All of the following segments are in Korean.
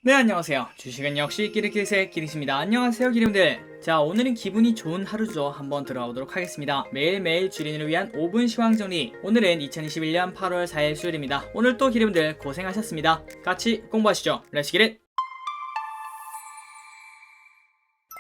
네, 안녕하세요. 주식은 역시 끼리끼리새 끼리십니다. 안녕하세요, 기름들. 자, 오늘은 기분이 좋은 하루죠. 한번 들어가 보도록 하겠습니다. 매일매일 주린이를 위한 5분 시황정리. 오늘은 2021년 8월 4일 수요일입니다. 오늘 또 기름들 고생하셨습니다. 같이 공부하시죠. 렛츠 기릿!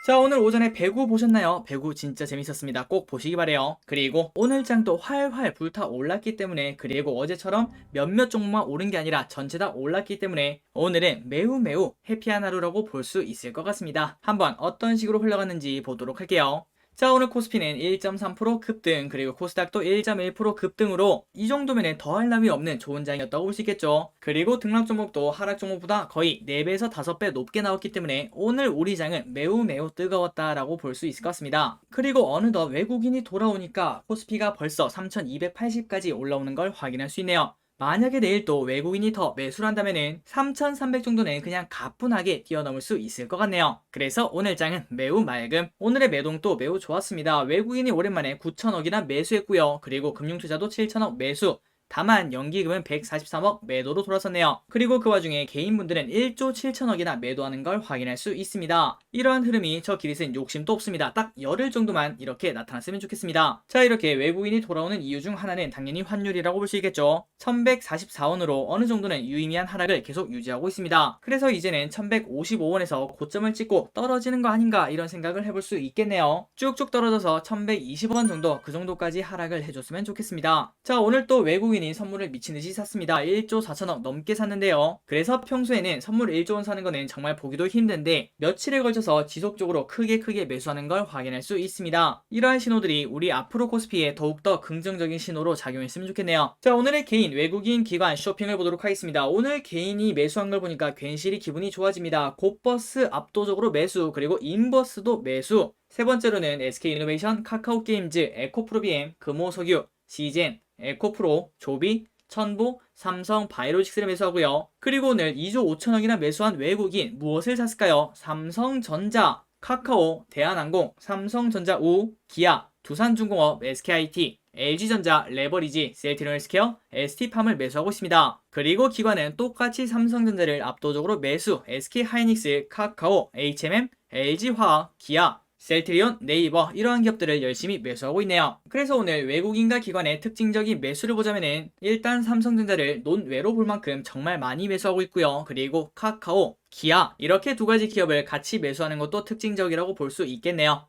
자, 오늘 오전에 배구 보셨나요? 배구 진짜 재밌었습니다. 꼭 보시기 바래요. 그리고 오늘 장도 활활 불타올랐기 때문에, 그리고 어제처럼 몇몇 종목만 오른 게 아니라 전체 다 올랐기 때문에 오늘은 매우 해피한 하루라고 볼 수 있을 것 같습니다. 한번 어떤 식으로 흘러갔는지 보도록 할게요. 자, 오늘 코스피는 1.3% 급등, 그리고 코스닥도 1.1% 급등으로 이 정도면 더할 나위 없는 좋은 장이었다고 볼 수 있겠죠. 그리고 등락 종목도 하락 종목보다 거의 4배에서 5배 높게 나왔기 때문에 오늘 우리 장은 매우 뜨거웠다라고 볼 수 있을 것 같습니다. 그리고 어느덧 외국인이 돌아오니까 코스피가 벌써 3280까지 올라오는 걸 확인할 수 있네요. 만약에 내일 또 외국인이 더 매수를 한다면은 3300 정도는 그냥 가뿐하게 뛰어넘을 수 있을 것 같네요. 그래서 오늘 장은 매우 맑음. 오늘의 매동도 매우 좋았습니다. 외국인이 오랜만에 9천억이나 매수했고요. 그리고 금융투자도 7천억 매수. 다만 연기금은 143억 매도로 돌아섰네요. 그리고 그 와중에 개인분들은 1조 7천억이나 매도하는 걸 확인할 수 있습니다. 이러한 흐름이 저 기릿은 욕심도 없습니다. 딱 열흘 정도만 이렇게 나타났으면 좋겠습니다. 자, 이렇게 외국인이 돌아오는 이유 중 하나는 당연히 환율이라고 볼 수 있겠죠. 1144원으로 어느 정도는 유의미한 하락을 계속 유지하고 있습니다. 그래서 이제는 1155원에서 고점을 찍고 떨어지는 거 아닌가 이런 생각을 해볼 수 있겠네요. 쭉쭉 떨어져서 1120원 정도, 그 정도까지 하락을 해줬으면 좋겠습니다. 자, 오늘 또 외국인이 선물을 미친듯이 샀습니다. 1조 4천억 넘게 샀는데요. 그래서 평소에는 선물 1조 원 사는 거는 정말 보기도 힘든데 며칠에 걸쳐서 지속적으로 크게 매수하는 걸 확인할 수 있습니다. 이러한 신호들이 우리 앞으로 코스피에 더욱더 긍정적인 신호로 작용했으면 좋겠네요. 자, 오늘의 개인 외국인 기관 쇼핑을 보도록 하겠습니다. 오늘 개인이 매수한 걸 보니까 괜시리 기분이 좋아집니다. 곧버스 압도적으로 매수, 그리고 인버스도 매수. 세 번째로는 SK이노베이션, 카카오게임즈, 에코프로비엠, 금호석유, 시젠, 에코프로, 조비, 천보, 삼성 바이오로직스를 매수하고요. 그리고 오늘 2조 5천억이나 매수한 외국인 무엇을 샀을까요? 삼성전자, 카카오, 대한항공, 삼성전자 우, 기아, 두산중공업, SKIT, LG전자, 레버리지, 셀트리온헬스케어, ST팜을 매수하고 있습니다. 그리고 기관은 똑같이 삼성전자를 압도적으로 매수, SK하이닉스, 카카오, HMM, LG화학, 기아, 셀트리온, 네이버 이러한 기업들을 열심히 매수하고 있네요. 그래서 오늘 외국인과 기관의 특징적인 매수를 보자면은 일단 삼성전자를 논외로 볼 만큼 정말 많이 매수하고 있고요. 그리고 카카오, 기아 이렇게 두 가지 기업을 같이 매수하는 것도 특징적이라고 볼 수 있겠네요.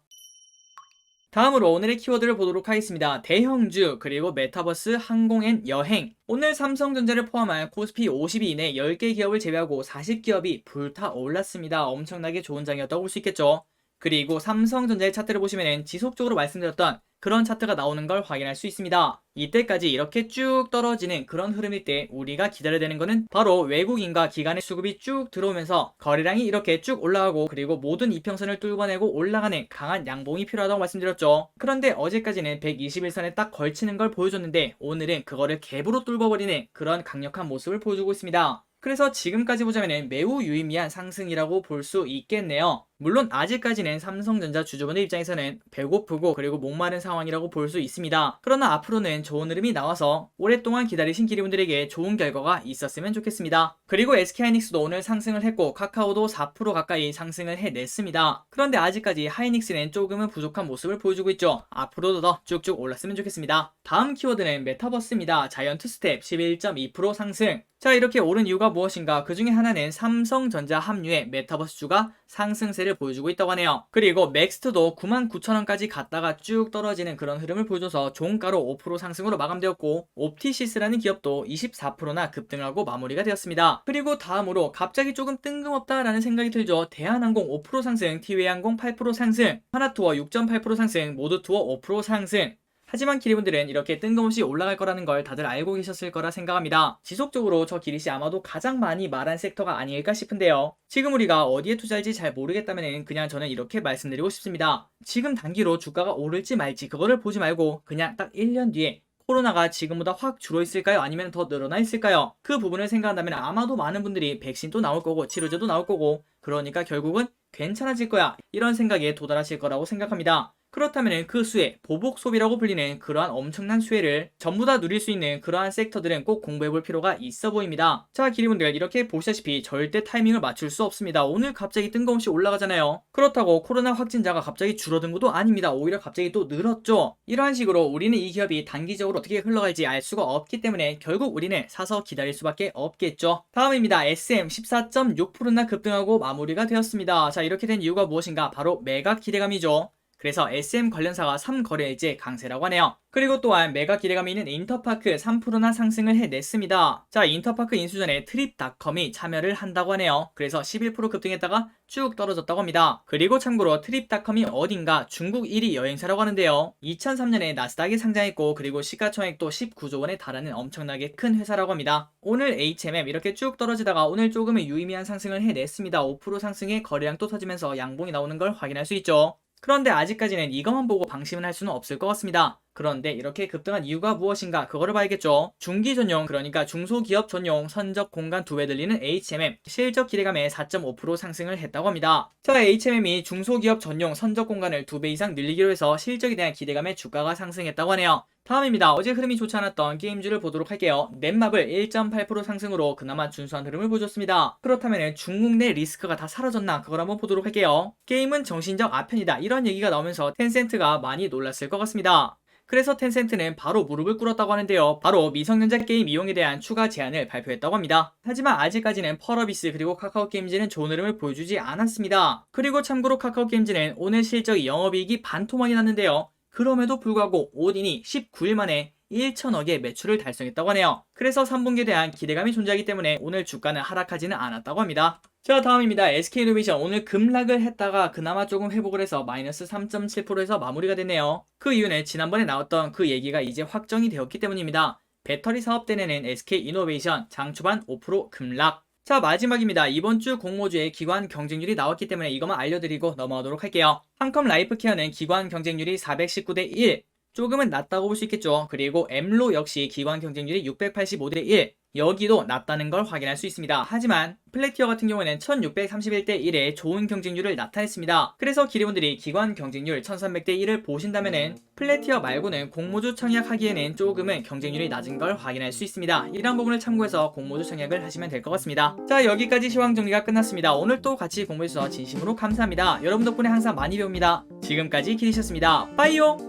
다음으로 오늘의 키워드를 보도록 하겠습니다. 대형주, 그리고 메타버스, 항공 앤 여행. 오늘 삼성전자를 포함한 코스피 50위 이내 10개 기업을 제외하고 40기업이 불타올랐습니다. 엄청나게 좋은 장이었다고 볼 수 있겠죠. 그리고 삼성전자의 차트를 보시면 지속적으로 말씀드렸던 그런 차트가 나오는 걸 확인할 수 있습니다. 이때까지 이렇게 쭉 떨어지는 그런 흐름일 때 우리가 기다려야 되는 거는 바로 외국인과 기관의 수급이 쭉 들어오면서 거래량이 이렇게 쭉 올라가고, 그리고 모든 이평선을 뚫어내고 올라가는 강한 양봉이 필요하다고 말씀드렸죠. 그런데 어제까지는 121선에 딱 걸치는 걸 보여줬는데 오늘은 그거를 갭으로 뚫어버리는 그런 강력한 모습을 보여주고 있습니다. 그래서 지금까지 보자면 매우 유의미한 상승이라고 볼 수 있겠네요. 물론 아직까지는 삼성전자 주주분들 입장에서는 배고프고 그리고 목마른 상황이라고 볼 수 있습니다. 그러나 앞으로는 좋은 흐름이 나와서 오랫동안 기다리신 기리분들에게 좋은 결과가 있었으면 좋겠습니다. 그리고 SK하이닉스도 오늘 상승을 했고 카카오도 4% 가까이 상승을 해냈습니다. 그런데 아직까지 하이닉스는 조금은 부족한 모습을 보여주고 있죠. 앞으로도 더 쭉쭉 올랐으면 좋겠습니다. 다음 키워드는 메타버스입니다. 자이언트 스텝 11.2% 상승. 자, 이렇게 오른 이유가 무엇인가? 그 중에 하나는 삼성전자 합류에 메타버스주가 상승세를 보여주고 있다고 하네요. 그리고 맥스트도 99,000원까지 갔다가 쭉 떨어지는 그런 흐름을 보여줘서 종가로 5% 상승으로 마감되었고, 옵티시스라는 기업도 24%나 급등하고 마무리가 되었습니다. 그리고 다음으로 갑자기 조금 뜬금없다라는 생각이 들죠. 대한항공 5% 상승, 티웨이항공 8% 상승, 하나투어 6.8% 상승, 모두투어 5% 상승. 하지만 기리분들은 이렇게 뜬금없이 올라갈 거라는 걸 다들 알고 계셨을 거라 생각합니다. 지속적으로 저 기릿이 아마도 가장 많이 말한 섹터가 아닐까 싶은데요. 지금 우리가 어디에 투자할지 잘 모르겠다면 그냥 저는 이렇게 말씀드리고 싶습니다. 지금 단기로 주가가 오를지 말지 그거를 보지 말고 그냥 딱 1년 뒤에 코로나가 지금보다 확 줄어있을까요? 아니면 더 늘어나 있을까요? 그 부분을 생각한다면 아마도 많은 분들이 백신도 나올 거고 치료제도 나올 거고, 그러니까 결국은 괜찮아질 거야 이런 생각에 도달하실 거라고 생각합니다. 그렇다면 그 수혜, 보복 소비라고 불리는 그러한 엄청난 수혜를 전부 다 누릴 수 있는 그러한 섹터들은 꼭 공부해볼 필요가 있어 보입니다. 자, 기리분들 이렇게 보시다시피 절대 타이밍을 맞출 수 없습니다. 오늘 갑자기 뜬금없이 올라가잖아요. 그렇다고 코로나 확진자가 갑자기 줄어든 것도 아닙니다. 오히려 갑자기 또 늘었죠. 이러한 식으로 우리는 이 기업이 단기적으로 어떻게 흘러갈지 알 수가 없기 때문에 결국 우리는 사서 기다릴 수밖에 없겠죠. 다음입니다. SM 14.6%나 급등하고 마무리가 되었습니다. 자, 이렇게 된 이유가 무엇인가? 바로 매각 기대감이죠. 그래서 SM 관련사가 3거래일째 강세라고 하네요. 그리고 또한 매각 기대감이 있는 인터파크 3%나 상승을 해냈습니다. 자, 인터파크 인수전에 트립닷컴이 참여를 한다고 하네요. 그래서 11% 급등했다가 쭉 떨어졌다고 합니다. 그리고 참고로 트립닷컴이 어딘가 중국 1위 여행사라고 하는데요. 2003년에 나스닥에 상장했고 그리고 시가총액도 19조 원에 달하는 엄청나게 큰 회사라고 합니다. 오늘 HMM 이렇게 쭉 떨어지다가 오늘 조금의 유의미한 상승을 해냈습니다. 5% 상승에 거래량 또 터지면서 양봉이 나오는 걸 확인할 수 있죠. 그런데 아직까지는 이것만 보고 방심은 할 수는 없을 것 같습니다. 그런데 이렇게 급등한 이유가 무엇인가 그거를 봐야겠죠. 중기 전용 그러니까 중소기업 전용 선적 공간 2배 들리는 HMM 실적 기대감에 4.5% 상승을 했다고 합니다. 자, HMM이 중소기업 전용 선적 공간을 2배 이상 늘리기로 해서 실적에 대한 기대감에 주가가 상승했다고 하네요. 다음입니다. 어제 흐름이 좋지 않았던 게임주를 보도록 할게요. 넷마블 1.8% 상승으로 그나마 준수한 흐름을 보여줬습니다. 그렇다면 중국 내 리스크가 다 사라졌나 그걸 한번 보도록 할게요. 게임은 정신적 아편이다 이런 얘기가 나오면서 텐센트가 많이 놀랐을 것 같습니다. 그래서 텐센트는 바로 무릎을 꿇었다고 하는데요. 바로 미성년자 게임 이용에 대한 추가 제한을 발표했다고 합니다. 하지만 아직까지는 펄어비스 그리고 카카오게임즈는 좋은 흐름을 보여주지 않았습니다. 그리고 참고로 카카오게임즈는 오늘 실적 영업이익이 반토막이 났는데요. 그럼에도 불구하고 오딘이 19일 만에 1천억의 매출을 달성했다고 하네요. 그래서 3분기에 대한 기대감이 존재하기 때문에 오늘 주가는 하락하지는 않았다고 합니다. 자, 다음입니다. SK이노베이션 오늘 급락을 했다가 그나마 조금 회복을 해서 마이너스 3.7%에서 마무리가 됐네요. 그 이유는 지난번에 나왔던 그 얘기가 이제 확정이 되었기 때문입니다. 배터리 사업대 내는 SK이노베이션 장 초반 5% 급락. 자, 마지막입니다. 이번 주 공모주의 기관 경쟁률이 나왔기 때문에 이것만 알려드리고 넘어가도록 할게요. 한컴 라이프케어는 기관 경쟁률이 419대 1, 조금은 낮다고 볼 수 있겠죠. 그리고 엠로 역시 기관 경쟁률이 685대 1, 여기도 낮다는 걸 확인할 수 있습니다. 하지만 플래티어 같은 경우에는 1631대 1의 좋은 경쟁률을 나타냈습니다. 그래서 기리분들이 기관 경쟁률 1300대 1을 보신다면은 플래티어 말고는 공모주 청약하기에는 조금은 경쟁률이 낮은 걸 확인할 수 있습니다. 이런 부분을 참고해서 공모주 청약을 하시면 될 것 같습니다. 자, 여기까지 시황 정리가 끝났습니다. 오늘 또 같이 공부해주셔서 진심으로 감사합니다. 여러분 덕분에 항상 많이 배웁니다. 지금까지 기리셨습니다. 빠이요.